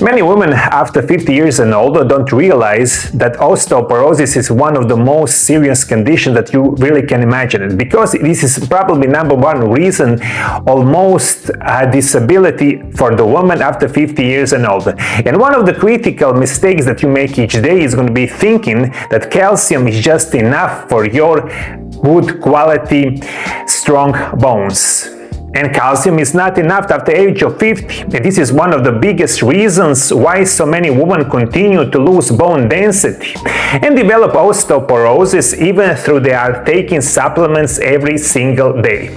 Many women after 50 years and older don't realize that osteoporosis is one of the most serious conditions that you really can imagine, because this is probably #1 reason of most disability for the woman after 50 years and older. And one of the critical mistakes that you make each day is going to be thinking that calcium is just enough for your good quality, strong bones. And calcium is not enough after the age of 50. And this is one of the biggest reasons why so many women continue to lose bone density and develop osteoporosis even though they are taking supplements every single day.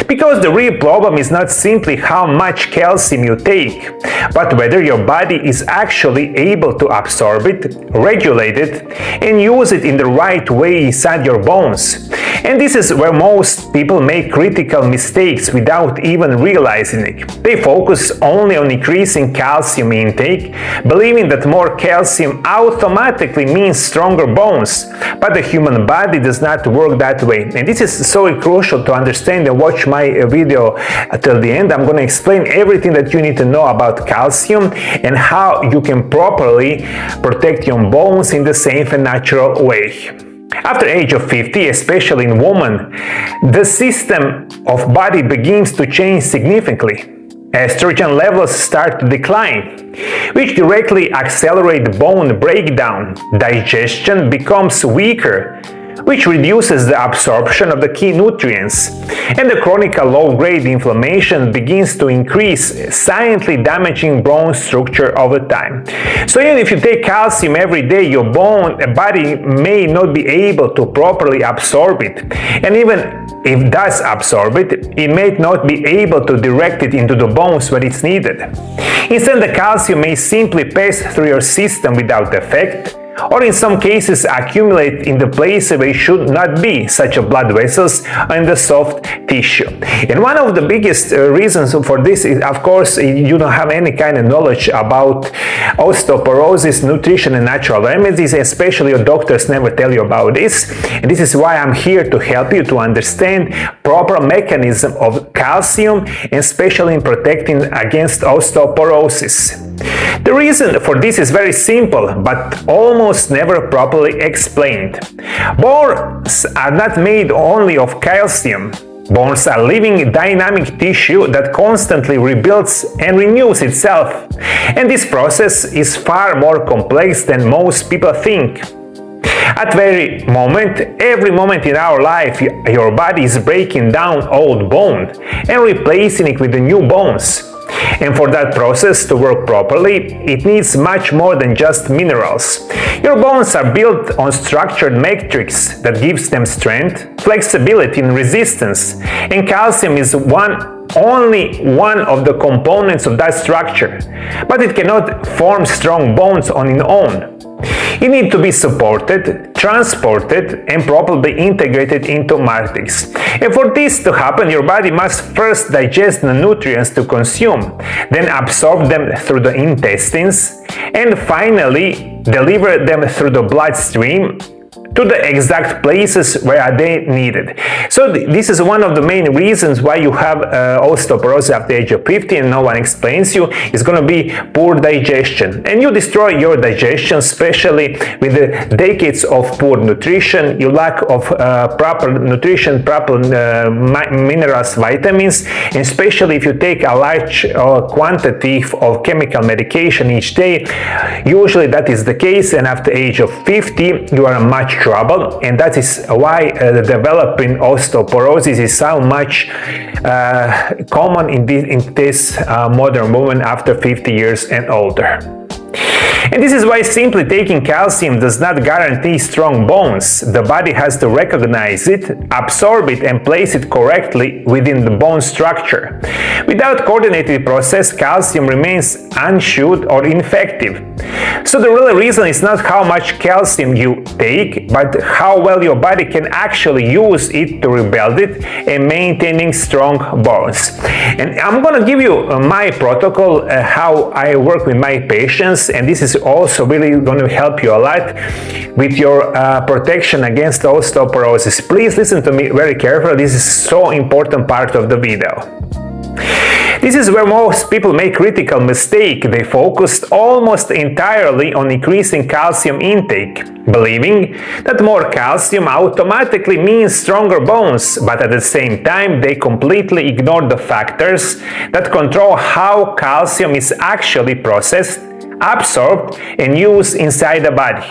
Because the real problem is not simply how much calcium you take, but whether your body is actually able to absorb it, regulate it, and use it in the right way inside your bones. And this is where most people make critical mistakes without even realizing it. They focus only on increasing calcium intake, believing that more calcium automatically means stronger bones. But the human body does not work that way. And this is so crucial to understand and watch my video till the end. I'm going to explain everything that you need to know about calcium and how you can properly protect your bones in the safe and natural way. After age of 50, especially in women, the system of body begins to change significantly. Estrogen levels start to decline, which directly accelerate bone breakdown. Digestion becomes weaker, which reduces the absorption of the key nutrients, and the chronic low-grade inflammation begins to increase, silently damaging bone structure over time. So even if you take calcium every day, your body may not be able to properly absorb it, and even if it does absorb it, it may not be able to direct it into the bones where it's needed. Instead, the calcium may simply pass through your system without effect, or in some cases accumulate in the place where it should not be, such as blood vessels and the soft tissue. And one of the biggest reasons for this is, of course, you don't have any kind of knowledge about osteoporosis, nutrition and natural remedies, especially your doctors never tell you about this. And this is why I'm here to help you to understand proper mechanism of calcium, and especially in protecting against osteoporosis. The reason for this is very simple, but almost never properly explained. Bones are not made only of calcium. Bones are living dynamic tissue that constantly rebuilds and renews itself. And this process is far more complex than most people think. At every moment in our life, your body is breaking down old bone and replacing it with the new bones. And for that process to work properly, it needs much more than just minerals. Your bones are built on structured matrix that gives them strength, flexibility and resistance. And calcium is only one of the components of that structure. But it cannot form strong bones on its own. It needs to be supported, transported, and properly integrated into matrix. And for this to happen, your body must first digest the nutrients to consume, then absorb them through the intestines, and finally deliver them through the bloodstream to the exact places where they needed. So this is one of the main reasons why you have osteoporosis after the age of 50, and no one explains you. It's going to be poor digestion, and you destroy your digestion, especially with the decades of poor nutrition, you lack of proper nutrition, proper minerals, vitamins, and especially if you take a large quantity of chemical medication each day. Usually that is the case, and after the age of 50 you are in much trouble, and that is why developing osteoporosis is so much common in this modern woman after 50 years and older. And this is why simply taking calcium does not guarantee strong bones. The body has to recognize it, absorb it, and place it correctly within the bone structure. Without coordinated process, calcium remains unchewed or ineffective. So the real reason is not how much calcium you take, but how well your body can actually use it to rebuild it and maintaining strong bones. And I'm going to give you my protocol, how I work with my patients, and this is also really going to help you a lot with your protection against osteoporosis. Please listen to me very carefully. This is so important part of the video. This is where most people make critical mistake. They focused almost entirely on increasing calcium intake, believing that more calcium automatically means stronger bones, but at the same time they completely ignore the factors that control how calcium is actually processed, absorbed and used inside the body.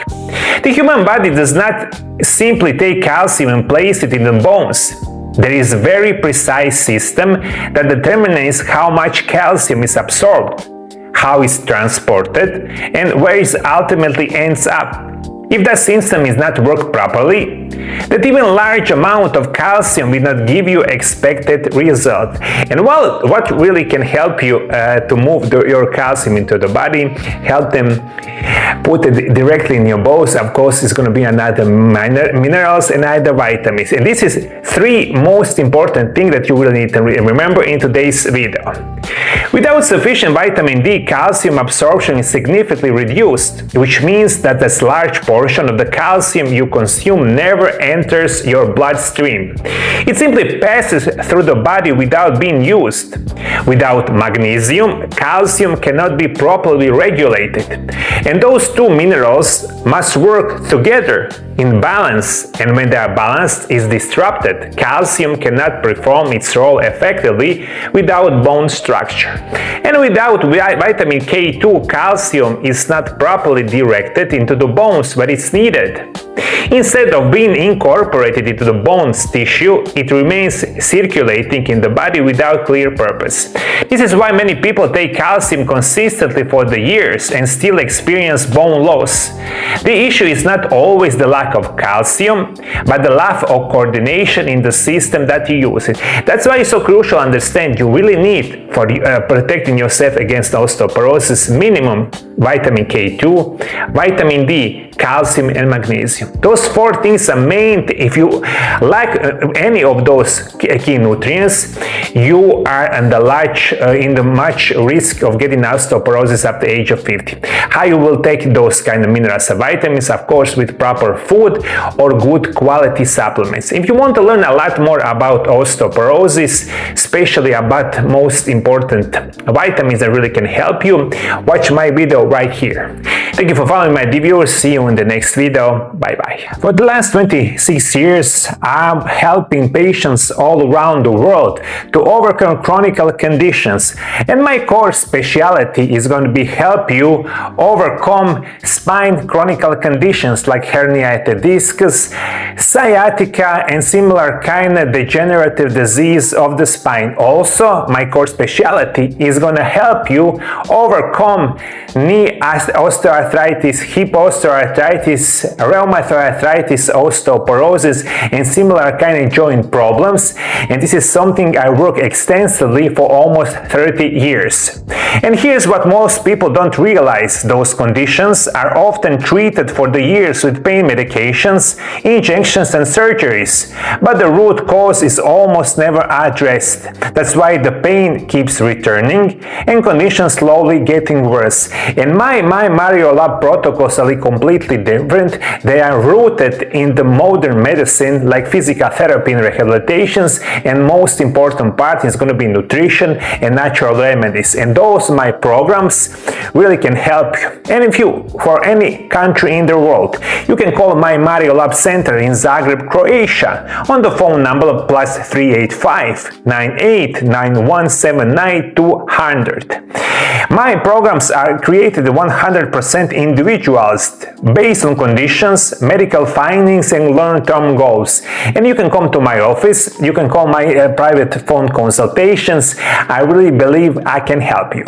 The human body does not simply take calcium and place it in the bones. There is a very precise system that determines how much calcium is absorbed, how it's transported, and where it ultimately ends up. If that system is not worked properly, that even large amount of calcium will not give you expected result. And well, what really can help you to move your calcium into the body, help them put it directly in your bones, of course, is going to be another minerals and other vitamins. And this is three most important things that you will need to remember in today's video. Without sufficient vitamin D, calcium absorption is significantly reduced, which means that a large portion of the calcium you consume never enters your bloodstream. It simply passes through the body without being used. Without magnesium, calcium cannot be properly regulated, and those two minerals must work together in balance, and when their balance is disrupted, calcium cannot perform its role effectively without bone structure. And without vitamin K2, calcium is not properly directed into the bones where it's needed. Instead of being incorporated into the bone's tissue, it remains circulating in the body without clear purpose. This is why many people take calcium consistently for the years and still experience bone loss. The issue is not always the lack of calcium, but the lack of coordination in the system that you use. That's why it's so crucial to understand you really need for protecting yourself against osteoporosis minimum vitamin K2, vitamin D, calcium and magnesium. Those four things are main. If you lack any of those key nutrients, you are in the much risk of getting osteoporosis at the age of 50. How you will take those kind of minerals and vitamins? Of course, with proper food or good quality supplements. If you want to learn a lot more about osteoporosis, especially about most important vitamins that really can help you, watch my video right here. Thank you for following my videos. See you in the next video. Bye bye. For the last 26 years, I'm helping patients all around the world to overcome chronic conditions, and my core specialty is going to be help you overcome spine chronic conditions like herniated discs, sciatica, and similar kind of degenerative disease of the spine. Also, my core specialty is going to help you overcome knee osteoarthritis, hip osteoarthritis, rheumatoid arthritis, osteoporosis, and similar kind of joint problems. And this is something I work extensively for almost 30 years. And here's what most people don't realize. Those conditions are often treated for the years with pain medications, injections and surgeries, but the root cause is almost never addressed. That's why the pain keeps returning and conditions slowly getting worse. And my MarioLab protocols are completely different. They are rooted in the modern medicine like physical therapy and rehabilitations, and most important part is going to be nutrition and natural remedies. And those my programs really can help you. And if you, for any country in the world, you can call my MarioLab Center in Zagreb, Croatia on the phone number of +385 98 9179 200. My programs are created 100% individualized based on conditions, medical findings and long-term goals. And you can come to my office, you can call my private phone consultations. I really believe I can help you.